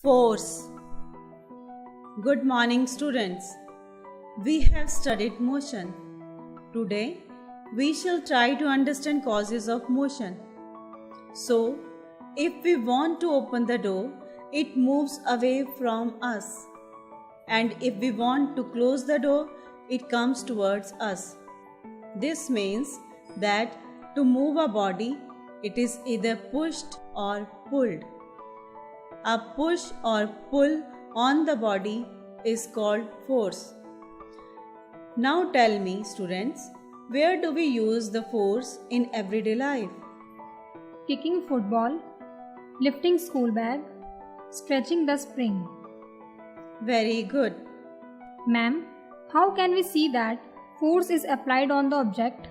Force. Good morning, students. We have studied motion. Today, we shall try to understand causes of motion. So, if we want to open the door, it moves away from us. And if we want to close the door, it comes towards us. This means that to move a body, it is either pushed or pulled. A push or pull on the body is called force. Now tell me, students, where do we use the force in everyday life? Kicking football, lifting school bag, stretching the spring. Very good. Ma'am, how can we see that force is applied on the object?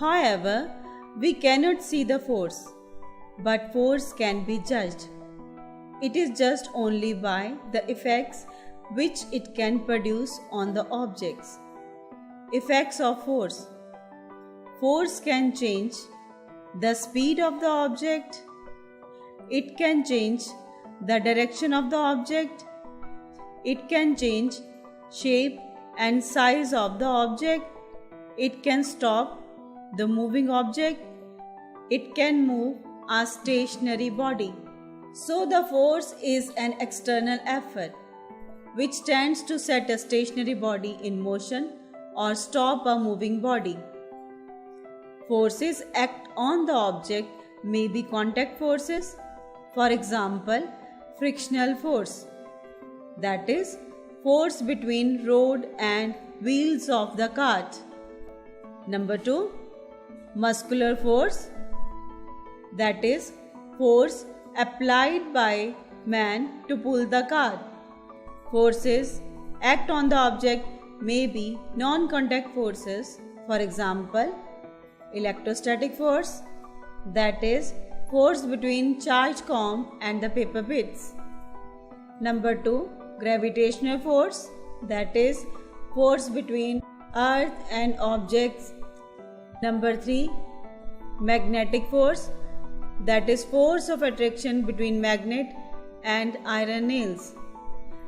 However, we cannot see the force, but force can be judged. It is judged only by the effects which it can produce on the objects. Effects of force. Force can change the speed of the object. It can change the direction of the object. It can change shape and size of the object. It can stop the moving object. It can move a stationary body. So the force is an external effort which tends to set a stationary body in motion or stop a moving body. Forces act on the object may be contact forces, for example, frictional force, that is, force between road and wheels of the cart. Number 2, muscular force, that is, force applied by man to pull the cart. Forces act on the object may be non-contact forces, for example, electrostatic force, that is, force between charged comb and the paper bits. Number 2, gravitational force, that is, force between earth and objects. Number 3, magnetic force, that is force of attraction between magnet and iron nails,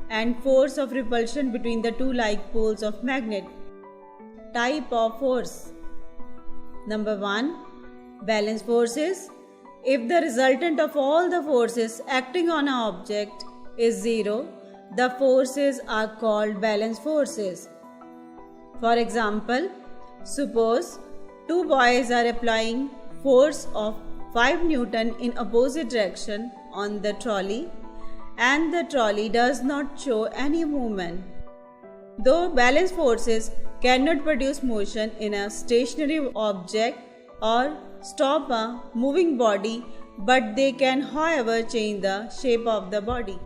and force of repulsion between the two like poles of magnet. Type of force. Number 1, balance forces. If the resultant of all the forces acting on an object is 0, the forces are called balance forces. For example, suppose two boys are applying force of 5 Newton in opposite direction on the trolley and the trolley does not show any movement. Though balance forces cannot produce motion in a stationary object or stop a moving body, but they can, however, change the shape of the body.